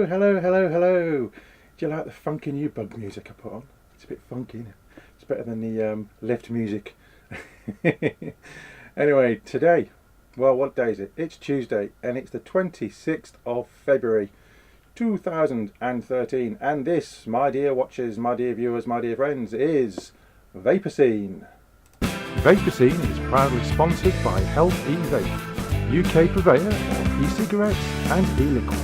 Hello, hello, hello, hello. Do you like the funky new bug music I put on? It's a bit funky, isn't it? It's better than the lift music. Anyway, today, well, what day is it? It's Tuesday, and it's the 26th of February 2013. And this, my dear watchers, my dear viewers, my dear friends, is Vaper Scene. Vaper Scene is proudly sponsored by Health E-Vape, UK purveyor of e-cigarettes and e-liquid.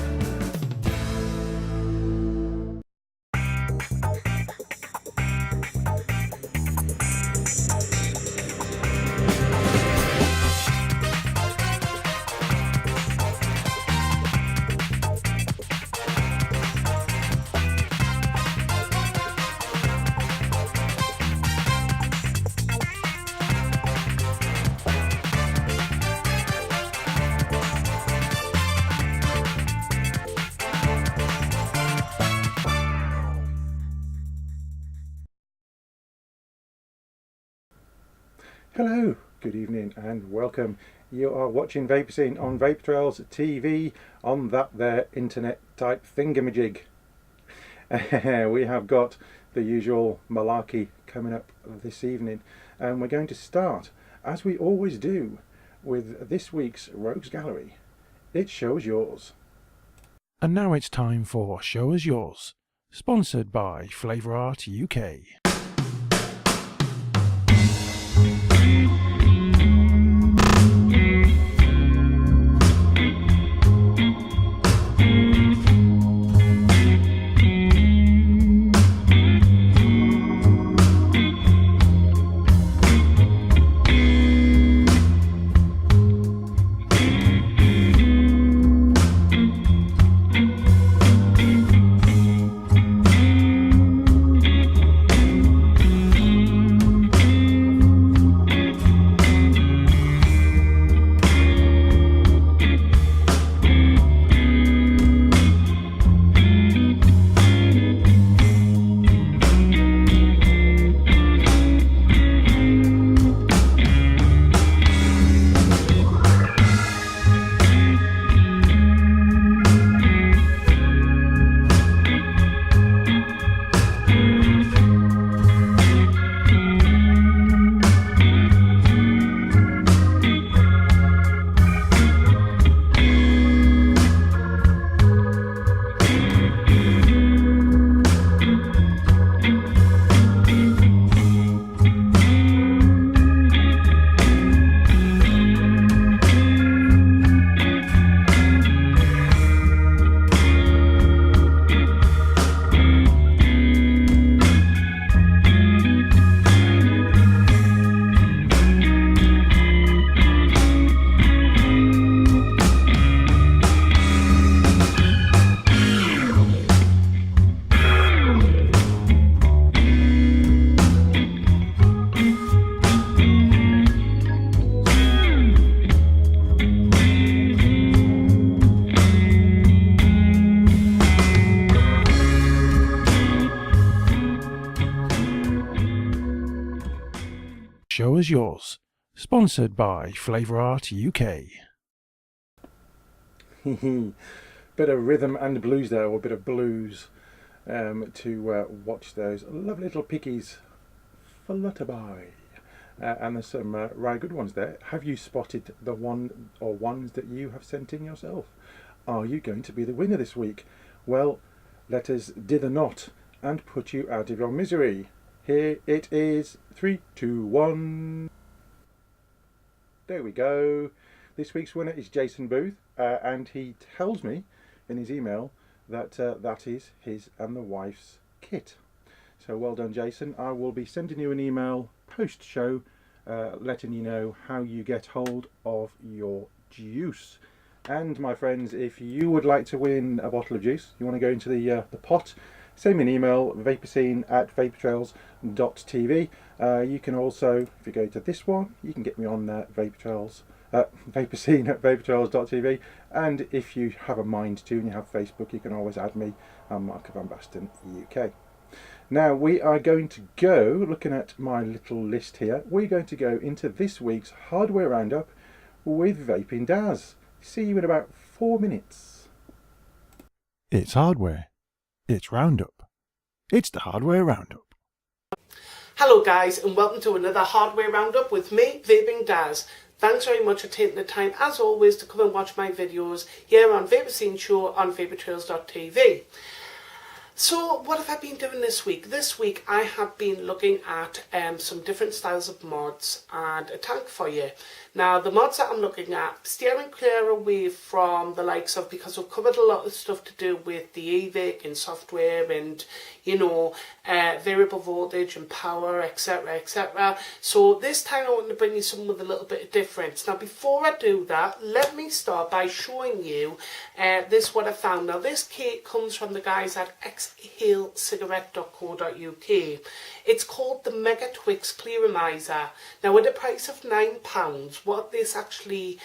Hello, good evening and welcome. You are watching Vaper Scene on Vaper Trails TV on that there internet type thingamajig. We have got the usual malarkey coming up this evening, and we're going to start, as we always do, with this week's Rogues Gallery. It's Show Us Yours. And now it's time for Show Us Yours, sponsored by Flavour Art UK. Show Us Yours, sponsored by Flavour Art UK. Bit of rhythm and blues there, or a bit of blues to watch those lovely little pickies flutter by. And there's some right good ones there. Have you spotted the one or ones that you have sent in yourself? Are you going to be the winner this week? Well, let us dither not and put you out of your misery. Here it is. 3, 2, 1. There we go. This week's winner is Jason Booth, and he tells me in his email that that is his and the wife's kit. So well done, Jason. I will be sending you an email post-show letting you know how you get hold of your juice. And my friends, if you would like to win a bottle of juice, you want to go into the pot, send me an email, vaperscene@vapertrails.tv. You can also, if you go to this one, you can get me on vaperscene@vapertrails.tv. And if you have a mind to and you have Facebook, you can always add me. I'm Mark Van Basten, UK. Now we are going to go, looking at my little list here, we're going to go into this week's Hardware Roundup with VapingDaz. See you in about 4 minutes. It's hardware. It's Roundup. It's the Hardware Roundup. Hello guys, and welcome to another Hardware Roundup with me, VapingDaz. Thanks very much for taking the time, as always, to come and watch my videos here on Vaper Scene Show on vaportrails.tv. So, what have I been doing this week? This week I have been looking at some different styles of mods and a tank for you. Now, the mods that I'm looking at, steering clear away from the likes of, because we've covered a lot of stuff to do with the e-cigs and software and, you know, variable voltage and power, etc, etc. So this time I want to bring you something with a little bit of difference. Now, before I do that, let me start by showing you this what I found. Now, this kit comes from the guys at exhalecigarette.co.uk. It's called the Mega Twix Clearamizer. Now, with a price of £9, what this actually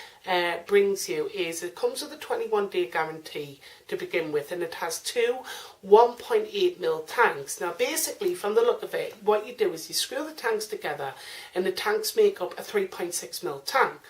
brings you is it comes with a 21-day guarantee to begin with, and it has two 1.8mm tanks. Now, basically, from the look of it, what you do is you screw the tanks together, and the tanks make up a 3.6mm tank.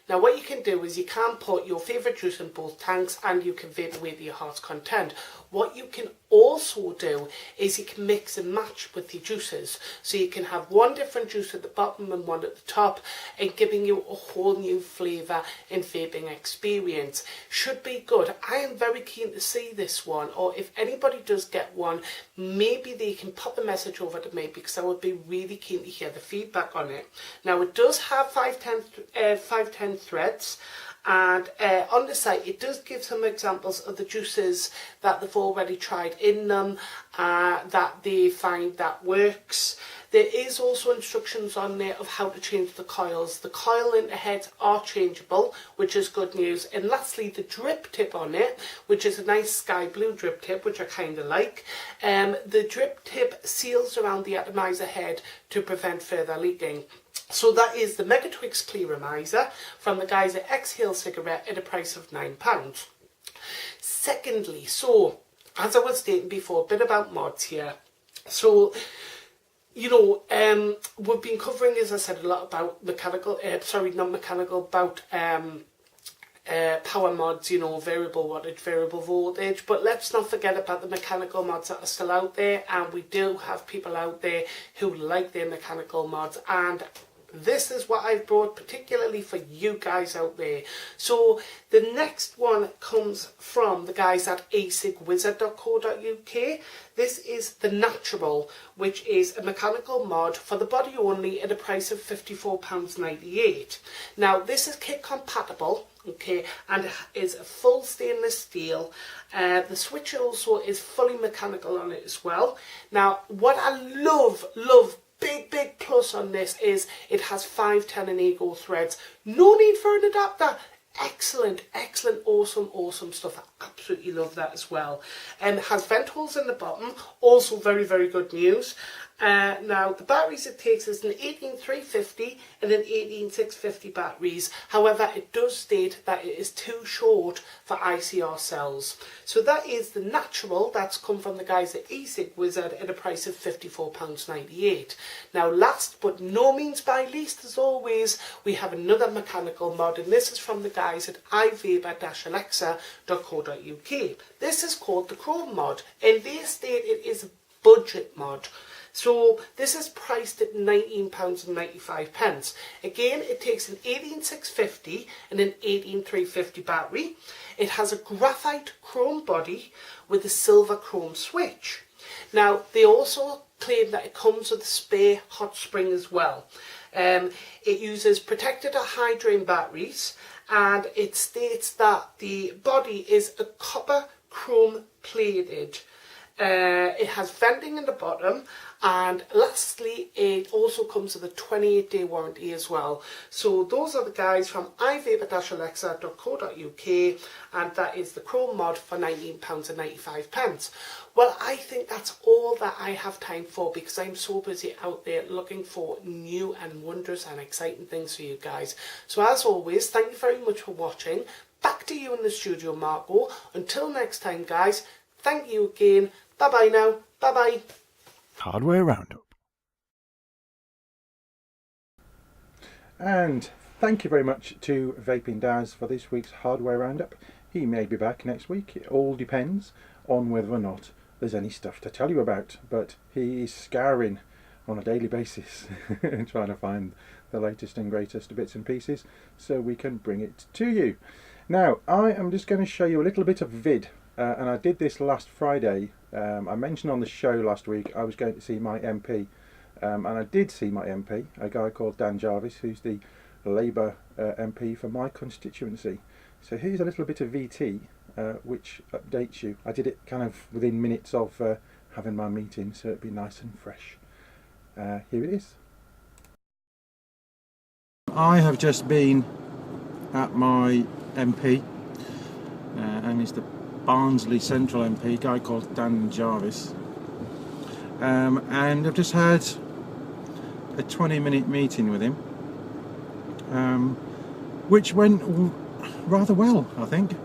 Now, what you can do is you can put your favourite juice in both tanks and you can vape away to your heart's content. What you can also do is you can mix and match with your juices. So you can have one different juice at the bottom and one at the top, and giving you a whole new flavour and vaping experience. Should be good. I am very keen to see this one, or if anybody does get one, maybe they can pop a message over to me, because I would be really keen to hear the feedback on it. Now, it does have 510 threads. And on the site it does give some examples of the juices that they've already tried in them, that they find that works. There is also instructions on there of how to change the coils. The coil interheads are changeable, which is good news. And lastly, the drip tip on it, which is a nice sky blue drip tip, which I kind of like. The drip tip seals around the atomizer head to prevent further leaking. So that is the Mega Twix Clearamizer from the guys at Exhale Cigarette at a price of £9. Secondly, so as I was stating before, a bit about mods here. So, you know, we've been covering, as I said, a lot about mechanical, about power mods, you know, variable wattage, variable voltage. But let's not forget about the mechanical mods that are still out there, and we do have people out there who like their mechanical mods, and this is what I've brought particularly for you guys out there. So the next one comes from the guys at e-cigswizard.co.uk. This is the Natural, which is a mechanical mod for the body only at a price of £54.98. Now, this is kit compatible, okay, and it is a full stainless steel. The switch also is fully mechanical on it as well. Now, what I love, big plus on this is it has 510 and Ego threads. No need for an adapter. Excellent, awesome stuff. I absolutely love that as well. And it has vent holes in the bottom. Also very good news. Now, the batteries it takes is an 18350 and an 18650 batteries. However, it does state that it is too short for ICR cells. So that is the Natural. That's come from the guys at e-cig Wizard at a price of £54.98. Now, last but no means by least, as always, we have another mechanical mod, and this is from the guys at iVaper-alexa.co.uk. This is called the Chrome mod, and they state it is a budget mod. So this is priced at £19.95. Again, it takes an 18650 and an 18350 battery. It has a graphite chrome body with a silver chrome switch. Now, they also claim that it comes with a spare hot spring as well. It uses protected or high drain batteries, and it states that the body is a copper chrome plated. It has venting in the bottom, and lastly, it also comes with a 28-day warranty as well. So those are the guys from iVaper-alexa.co.uk, and that is the Chrome mod for £19.95. Well, I think that's all that I have time for, because I'm so busy out there looking for new and wondrous and exciting things for you guys. So as always, thank you very much for watching. Back to you in the studio, Marco. Until next time, guys, thank you again. Bye-bye now. Bye-bye. Hardware Roundup. And thank you very much to VapingDaz for this week's Hardware Roundup. he may be back next week. It all depends on whether or not there's any stuff to tell you about, but he is scouring on a daily basis trying to find the latest and greatest bits and pieces so we can bring it to you. Now, I am just going to show you a little bit of vid, and I did this last Friday. I mentioned on the show last week I was going to see my MP, and I did see my MP, a guy called Dan Jarvis, who's the Labour MP for my constituency. So here's a little bit of VT which updates you. I did it kind of within minutes of having my meeting, so it'd be nice and fresh. Here it is. I have just been at my MP, and it's the Barnsley Central MP, a guy called Dan Jarvis, and I've just had a 20-minute meeting with him, which went rather well, I think.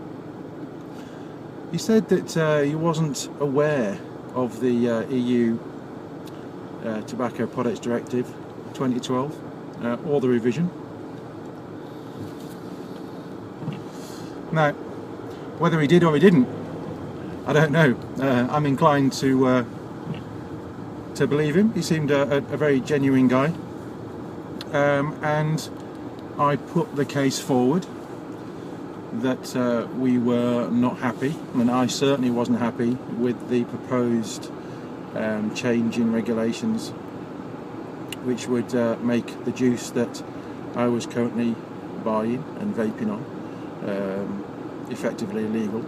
He said that he wasn't aware of the EU Tobacco Products Directive 2012 or the revision. Now, whether he did or he didn't, I don't know. I'm inclined to believe him. He seemed a very genuine guy, and I put the case forward that we were not happy, and I certainly wasn't happy with the proposed change in regulations, which would make the juice that I was currently buying and vaping on effectively illegal.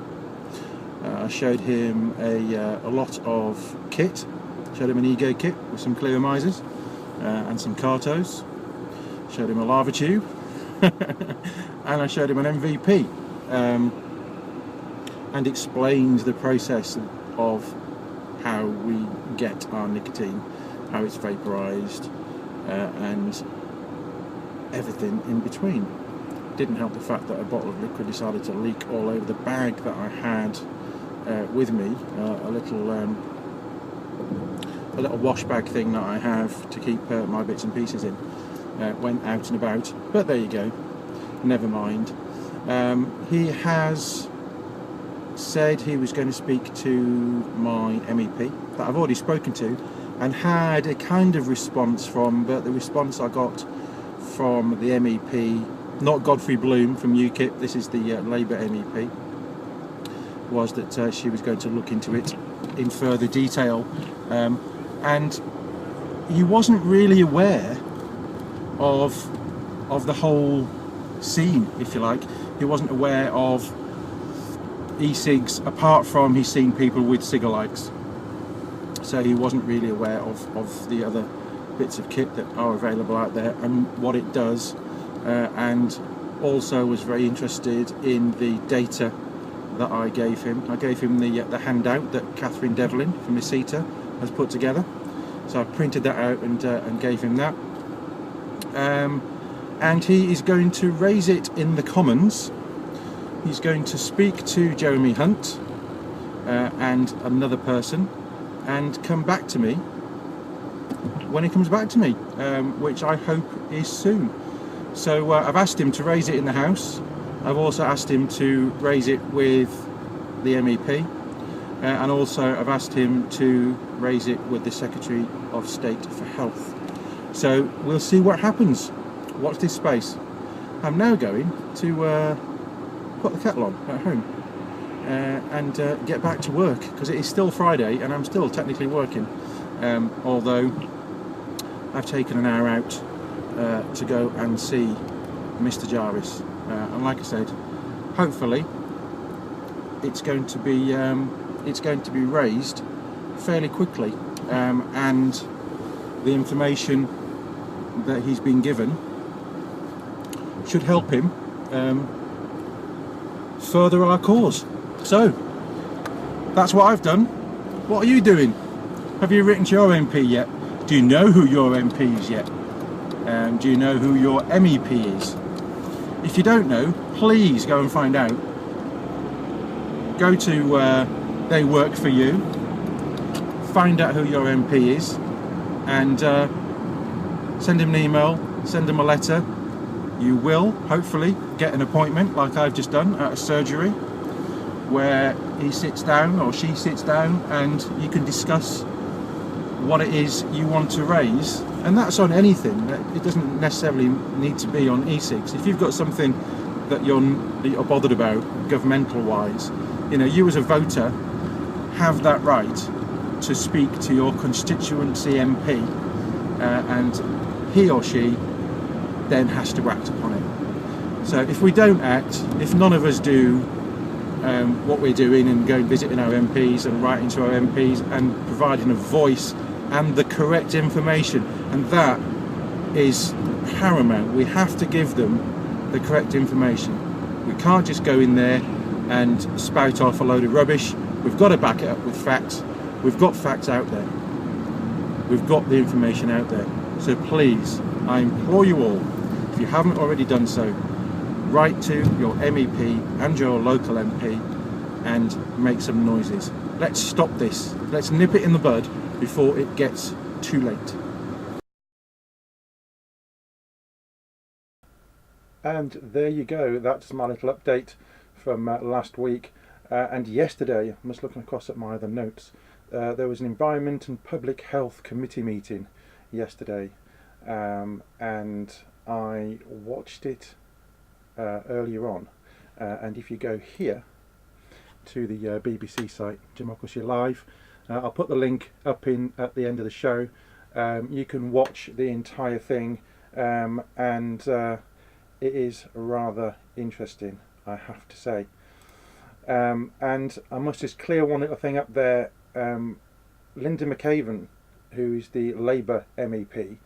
I showed him a lot of kit. Showed him an ego kit with some Atomizers and some Cartos. Showed him a lava tube, and I showed him an MVP, and explained the process of how we get our nicotine, how it's vaporized, and everything in between. Didn't help the fact that a bottle of liquid decided to leak all over the bag that I had with me, a little wash bag thing that I have to keep my bits and pieces in. Went out and about, but there you go, never mind. He has said he was going to speak to my MEP that I've already spoken to and had a kind of response from, but the response I got from the MEP, not Godfrey Bloom from UKIP, this is the Labour MEP, was that she was going to look into it in further detail, and he wasn't really aware of the whole scene, if you like. He wasn't aware of e-cigs apart from he's seen people with cigalikes, so he wasn't really aware of the other bits of kit that are available out there and what it does, and also was very interested in the data that I gave him. I gave him the handout that Catherine Devlin from Isita has put together, so I printed that out and gave him that, and he is going to raise it in the Commons. He's going to speak to Jeremy Hunt and another person and come back to me when he comes back to me, which I hope is soon. So I've asked him to raise it in the House. I've also asked him to raise it with the MEP, and also I've asked him to raise it with the Secretary of State for Health. So we'll see what happens. Watch this space. I'm now going to put the kettle on at home and get back to work, because it is still Friday and I'm still technically working, although I've taken an hour out to go and see Mr. Jarvis, and like I said, hopefully it's going to be raised fairly quickly, and the information that he's been given should help him further our cause. So that's what I've done. What are you doing? Have you written to your MP yet? Do you know who your MP is yet? Do you know who your MEP is? If you don't know, please go and find out. Go to They Work For You, find out who your MP is, and send him an email, send him a letter. You will hopefully get an appointment like I've just done at a surgery, where he sits down or she sits down and you can discuss what it is you want to raise, and that's on anything. It doesn't necessarily need to be on e-cigs. If you've got something that you're bothered about governmental wise, you know, you as a voter have that right to speak to your constituency MP, and he or she then has to act upon it. So if we don't act, if none of us do what we're doing and going visiting our MPs and writing to our MPs and providing a voice and the correct information, and that is paramount. We have to give them the correct information. We can't just go in there and spout off a load of rubbish. We've got to back it up with facts. We've got facts out there. We've got the information out there. So please, I implore you all, if you haven't already done so, write to your MEP and your local MP and make some noises. Let's stop this. Let's nip it in the bud before it gets too late. And there you go. That's my little update from last week and yesterday. I'm just looking across at my other notes. There was an Environment and Public Health Committee meeting yesterday, and I watched it earlier on. And if you go here to the BBC site, Democracy Live, I'll put the link up at the end of the show. You can watch the entire thing, and it is rather interesting, I have to say. And I must just clear one little thing up there. Linda McAvan, who is the Labour MEP,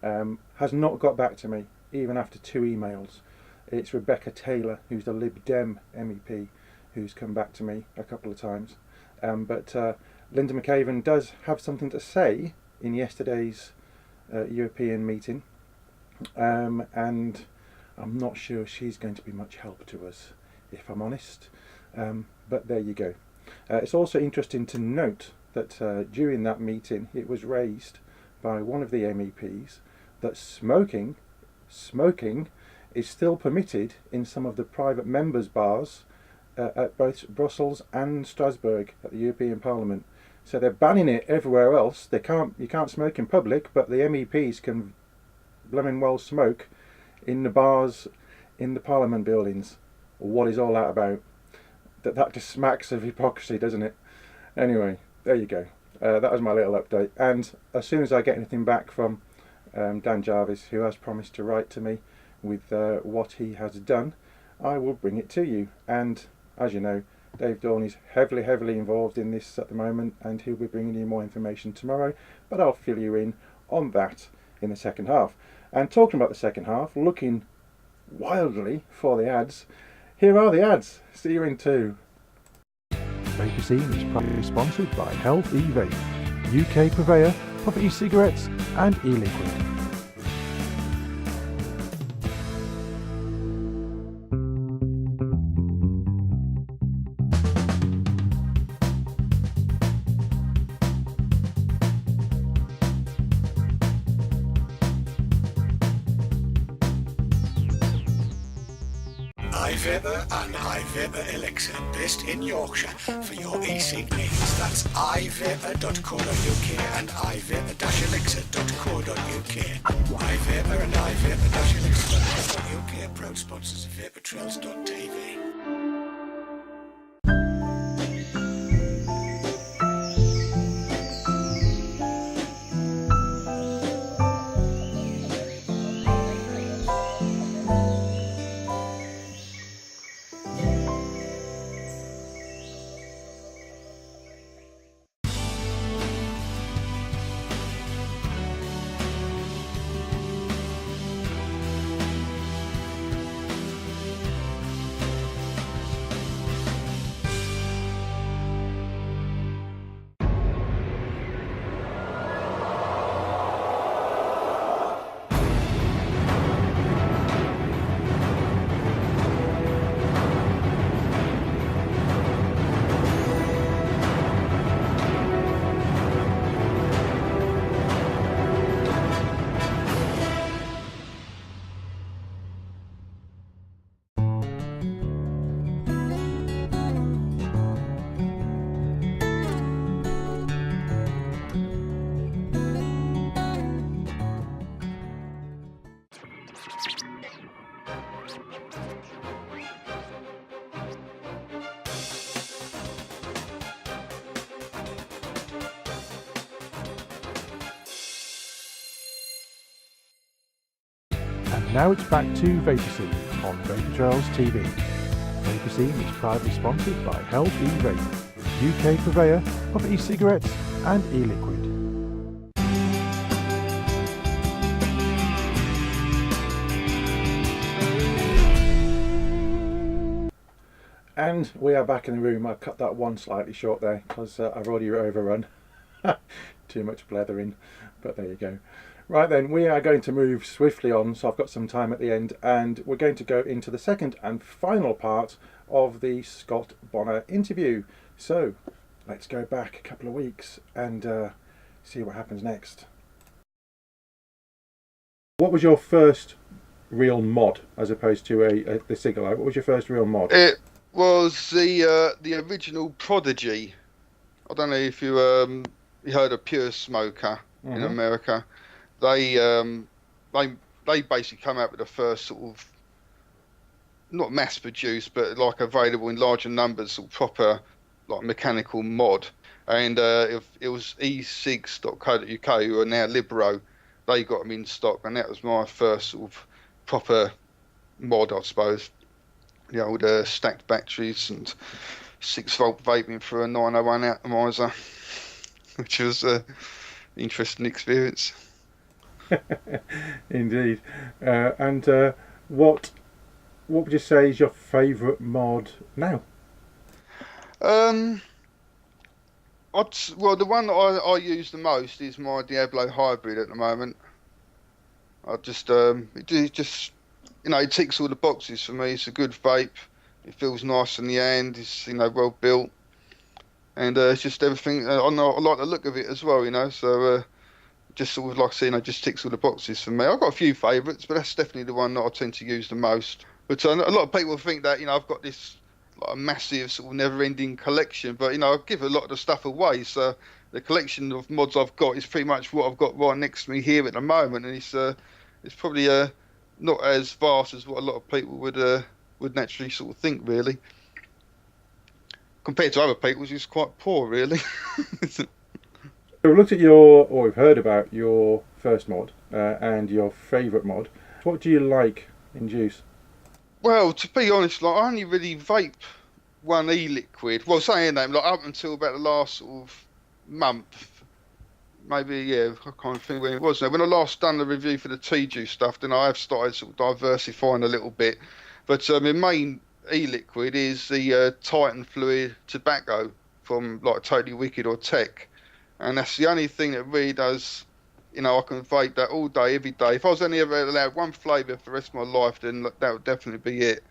has not got back to me, even after 2 emails. It's Rebecca Taylor, who's the Lib Dem MEP, who's come back to me a couple of times. But Linda McAvan does have something to say in yesterday's European meeting, and I'm not sure she's going to be much help to us, if I'm honest. But there you go. It's also interesting to note that during that meeting it was raised by one of the MEPs that smoking is still permitted in some of the private members' bars at both Brussels and Strasbourg at the European Parliament. So they're banning it everywhere else. You can't smoke in public, but the MEPs can blooming well smoke in the bars in the Parliament buildings. What is all that about? That just smacks of hypocrisy, doesn't it? Anyway, there you go. That was my little update. And as soon as I get anything back from Dan Jarvis, who has promised to write to me with what he has done, I will bring it to you. And as you know, Dave Dawn is heavily involved in this at the moment, and he'll be bringing you more information tomorrow, but I'll fill you in on that in the second half. And talking about the second half, looking wildly for the ads, here are the ads. See you in 2. Vaper Scene is proudly sponsored by Health eVape, UK purveyor of e-cigarettes and e-liquid. iVaper and iVaper Elixir, based in Yorkshire, for your e-cig needs. That's iVaper.co.uk and iVaper-elixir.co.uk. iVaper and iVaper-elixir.co.uk, proud sponsors of VaporTrails.tv. Now it's back to Vaper Scene on Vapor Trails TV. Vaper Scene is proudly sponsored by Help E-Vape, UK purveyor of e-cigarettes and e-liquid. And we are back in the room. I cut that one slightly short there because I've already overrun. Too much blethering, but there you go. Right then, we are going to move swiftly on, so I've got some time at the end, and we're going to go into the second and final part of the Scott Bonner interview. So let's go back a couple of weeks and see what happens next. What was your first real mod as opposed to the Cigalite? What was your first real mod? It was the original Prodigy. I don't know if you heard of Pure Smoker in America. They basically come out with the first sort of, not mass produced, but like available in larger numbers, sort of proper like mechanical mod. And it was e-cigs.co.uk, who are now Libero. They got them in stock, and that was my first sort of proper mod, I suppose. The old stacked batteries and 6-volt vaping through a 901 atomizer, which was an interesting experience. Indeed. And what would you say is your favourite mod now? Well, the one that I use the most is my Diablo Hybrid at the moment. I just it just it ticks all the boxes for me. It's a good vape. It feels nice in the hand. It's well built, and it's just everything. I like the look of it as well. So. Just sort of like saying, just ticks all the boxes for me. I've got a few favourites, but that's definitely the one that I tend to use the most. But a lot of people think that I've got this like a massive sort of never-ending collection, but I give a lot of the stuff away. So the collection of mods I've got is pretty much what I've got right next to me here at the moment, and it's probably not as vast as what a lot of people would naturally sort of think, really. Compared to other people's, it's quite poor, really. So we've looked at we've heard about your first mod and your favourite mod. What do you like in juice? Well, to be honest, I only really vape one e-liquid. Well, saying that, up until about the last sort of month, maybe, I can't think when it was now. When I last done the review for the T-juice stuff, then I have started sort of diversifying a little bit. But my main e-liquid is the Titan Fluid Tobacco from like Totally Wicked or Tech. And that's the only thing that really does, I can vape that all day, every day. If I was only ever allowed one flavour for the rest of my life, then that would definitely be it.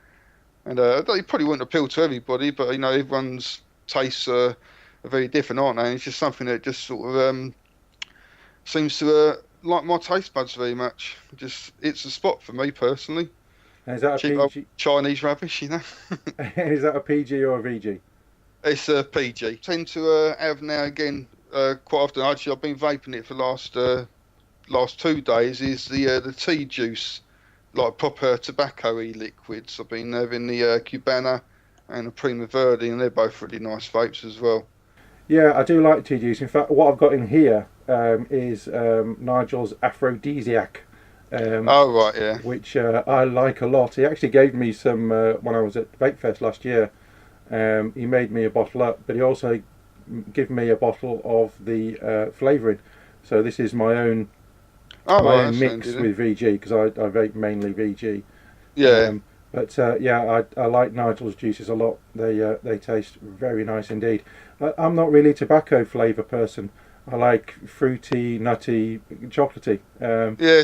And it probably wouldn't appeal to everybody, but, everyone's tastes are very different, aren't they? And it's just something that just sort of seems to like my taste buds very much. It's a spot for me, personally. And is that cheap a PG? Chinese rubbish, Is that a PG or a VG? It's a PG. Tend to have now again... quite often, actually, I've been vaping it for the last 2 days. Is the tea juice, like proper tobacco e-liquids. I've been having the Cubana and the Prima Verde, and they're both really nice vapes as well. Yeah, I do like tea juice. In fact, what I've got in here is Nigel's Aphrodisiac. Oh right, yeah. Which I like a lot. He actually gave me some when I was at Vape Fest last year. He made me a bottle up, but he also give me a bottle of the flavouring. So this is my own own mix with VG, because I vape mainly VG. Yeah. I like Nigel's juices a lot. They taste very nice indeed. I'm not really a tobacco flavour person. I like fruity, nutty, chocolatey.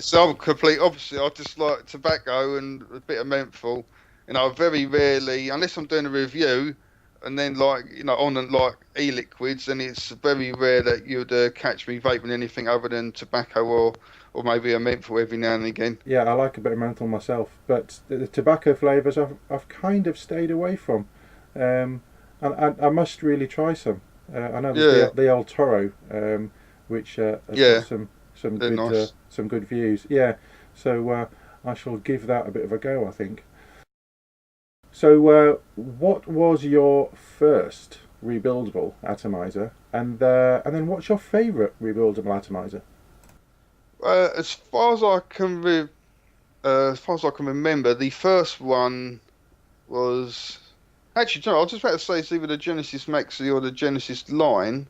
So I'm complete opposite. I just like tobacco and a bit of menthol. Very rarely, unless I'm doing a review, and then on like e-liquids, then it's very rare that you'd catch me vaping anything other than tobacco or maybe a menthol every now and again. Yeah, I like a bit of menthol myself, but the tobacco flavours I've kind of stayed away from, and I must really try some. I know there's the El Toro, which has got some good nice. Some good views. Yeah, so I shall give that a bit of a go, I think. So, what was your first rebuildable atomizer, and then what's your favourite rebuildable atomizer? As far as I can as far as I can remember, the first one was actually. I was just about to say it's either the Genesis Maxi or the Genesis Line,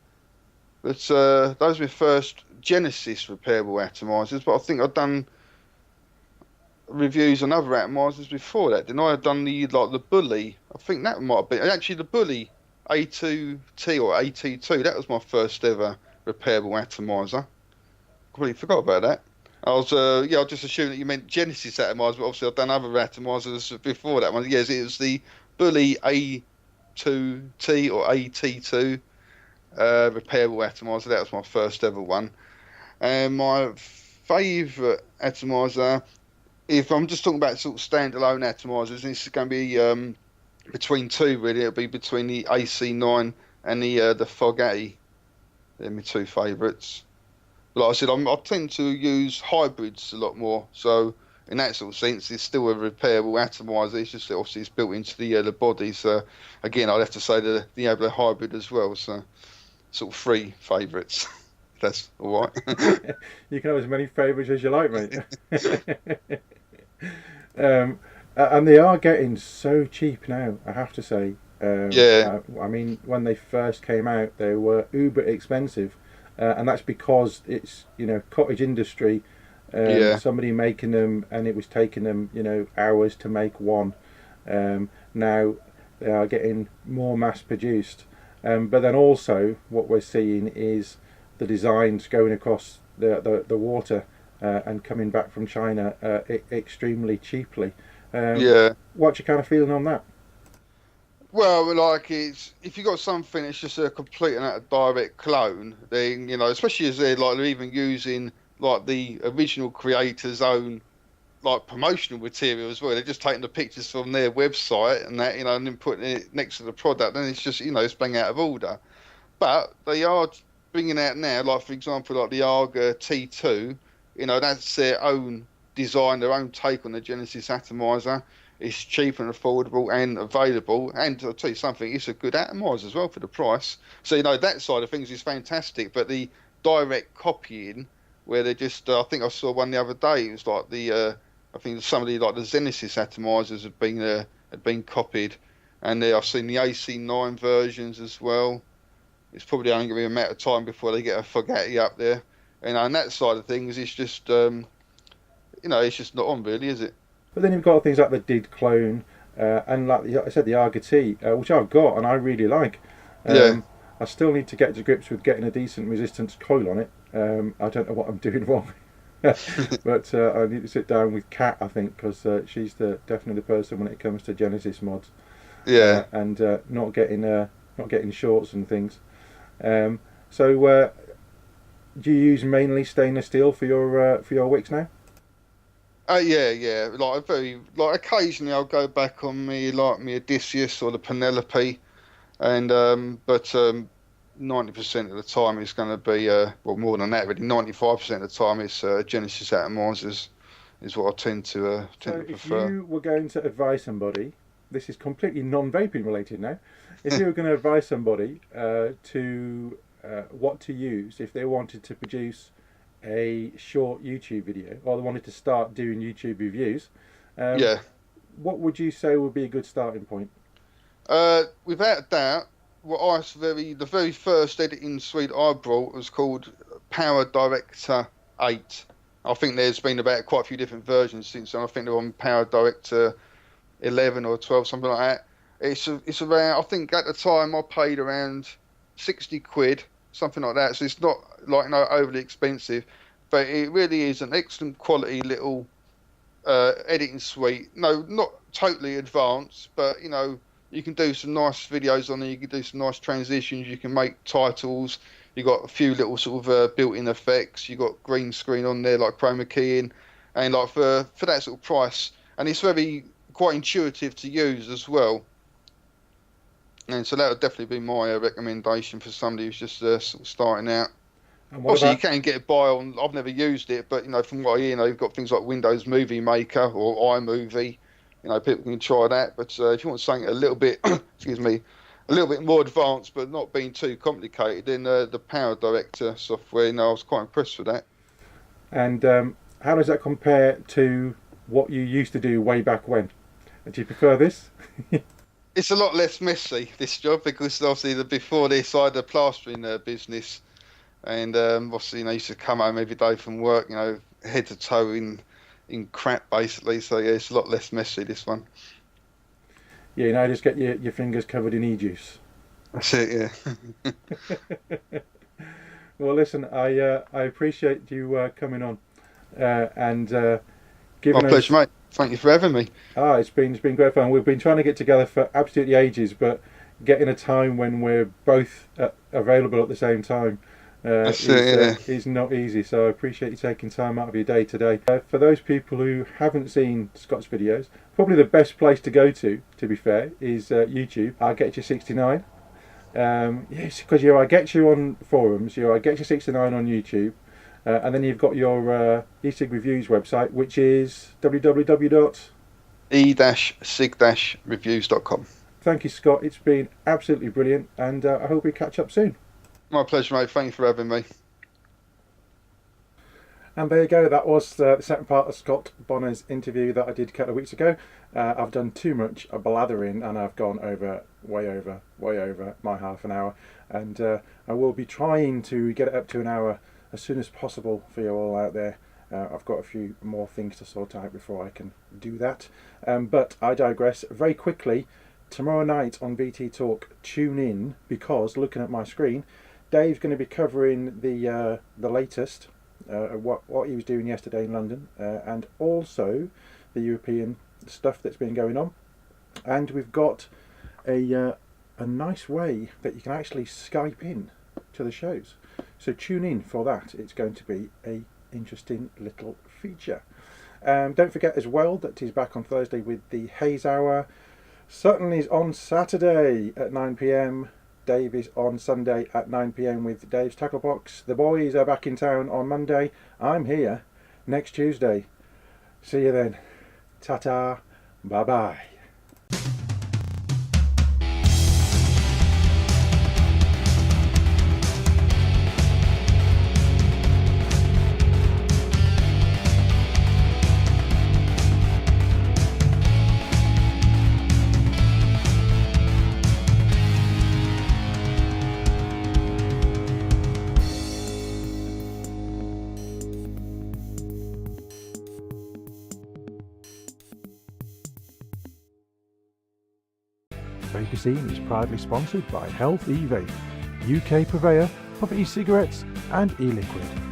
but those were my first Genesis repairable atomizers. But I think I've done reviews on other atomizers before that. Didn't I? I've done the Bully. I think that might have been actually the Bully A2T or AT2. That was my first ever repairable atomizer. Completely forgot about that. I was I just assumed that you meant Genesis atomizers, but obviously I've done other atomizers before that one. Yes, it was the Bully A2T or AT2 repairable atomizer. That was my first ever one. And my favourite atomizer, if I'm just talking about sort of standalone atomizers, this is going to be between two really. It'll be between the AC9 and the Fogatti. They're my two favourites. But like I said, I tend to use hybrids a lot more. So in that sort of sense, it's still a repairable atomizer. It's just obviously it's built into the body. So again, I'd have to say the Diablo hybrid as well. So sort of three favourites. That's all right. You can have as many favourites as you like, mate. And they are getting so cheap now, I have to say. Yeah. I mean, when they first came out, they were uber expensive. And that's because it's, cottage industry. Somebody making them, and it was taking them, hours to make one. Now they are getting more mass produced. But then also what we're seeing is the designs going across the water and coming back from China extremely cheaply. What's your kind of feeling on that? Well, like it's if you got something that's just a complete and utter direct clone, then especially as they're even using like the original creator's own like promotional material as well. They're just taking the pictures from their website and that and then putting it next to the product. Then it's just it's bang out of order. But they are bringing out now, like for example, like the Arga T2. That's their own design, their own take on the Genesis atomizer. It's cheap and affordable and available. And I'll tell you something, it's a good atomizer as well for the price. So, that side of things is fantastic. But the direct copying, where they just, I think I saw one the other day, it was like I think some of the Genesis atomizers had been copied. And I've seen the AC9 versions as well. It's probably only going to be a matter of time before they get a Fogatti up there. And that side of things, it's just, it's just not on really, is it? But then you've got things like the Did clone, and like I said, the Arga T, which I've got and I really like. I still need to get to grips with getting a decent resistance coil on it. I don't know what I'm doing wrong, but I need to sit down with Kat, I think, because she's definitely the person when it comes to Genesis mods. And not getting shorts and things. So do you use mainly stainless steel for your wicks now? Yeah. Occasionally I'll go back on me Odysseus or the Penelope, and but 90% of the time it's going to be more than that really. 95% of the time it's Genesis atomizers is what I tend to prefer. If you were going to advise somebody, this is completely non-vaping related now. If you were going to advise somebody to what to use if they wanted to produce a short YouTube video, or they wanted to start doing YouTube reviews, what would you say would be a good starting point? Without a doubt, the very first editing suite I brought was called Power Director 8. I think there's been about quite a few different versions since then. I think they're on Power Director 11 or 12, something like that. It's around, I think at the time I paid around 60 quid, something like that. So it's not overly expensive, but it really is an excellent quality little editing suite. No, not totally advanced, but you can do some nice videos on it. You can do some nice transitions. You can make titles. You got a few little sort of built-in effects. You got green screen on there, like chroma keying, and for that sort of price, and it's quite intuitive to use as well. And so that would definitely be my recommendation for somebody who's just sort of starting out. Obviously, you can get it by on. I've never used it, but from what I hear, you've got things like Windows Movie Maker or iMovie. People can try that. But if you want something a little bit, excuse me, a little bit more advanced, but not being too complicated, then the Power Director software, I was quite impressed with that. And how does that compare to what you used to do way back when. Do you prefer this? It's a lot less messy, this job, because obviously before this I had a plastering business, and obviously I used to come home every day from work, head to toe in crap basically. So yeah, it's a lot less messy, this one. Yeah, just get your fingers covered in e-juice. That's it, yeah. Well, listen, I appreciate you coming on and giving My us. pleasure, mate. Thank you for having me. It's been great fun. We've been trying to get together for absolutely ages, but getting a time when we're both available at the same time is not easy. So I appreciate you taking time out of your day today. For those people who haven't seen Scott's videos, probably the best place to go to be fair, is YouTube. I'll get you 69. Yes, because I get you on forums. I get you 69 on YouTube. And then you've got your e-cig reviews website, which is e-cig-reviews.com. Thank you, Scott. It's been absolutely brilliant, and I hope we catch up soon. My pleasure, mate. Thank you for having me. And there you go. That was the second part of Scott Bonner's interview that I did a couple of weeks ago. I've done too much blathering, and I've gone way over my half an hour. And I will be trying to get it up to an hour as soon as possible for you all out there. I've got a few more things to sort out before I can do that. But I digress. Very quickly, tomorrow night on VT Talk, tune in, because looking at my screen, Dave's going to be covering the latest, what he was doing yesterday in London, and also the European stuff that's been going on. And we've got a nice way that you can actually Skype in to the shows. So tune in for that. It's going to be a interesting little feature. Don't forget as well that he's back on Thursday with the Haze Hour. Sutton is on Saturday at 9 PM. Dave is on Sunday at 9 PM with Dave's Tackle Box. The boys are back in town on Monday. I'm here next Tuesday. See you then. Ta-ta. Bye-bye. Vaper Scene is proudly sponsored by Health E-Vape, UK purveyor of e-cigarettes and e-liquid.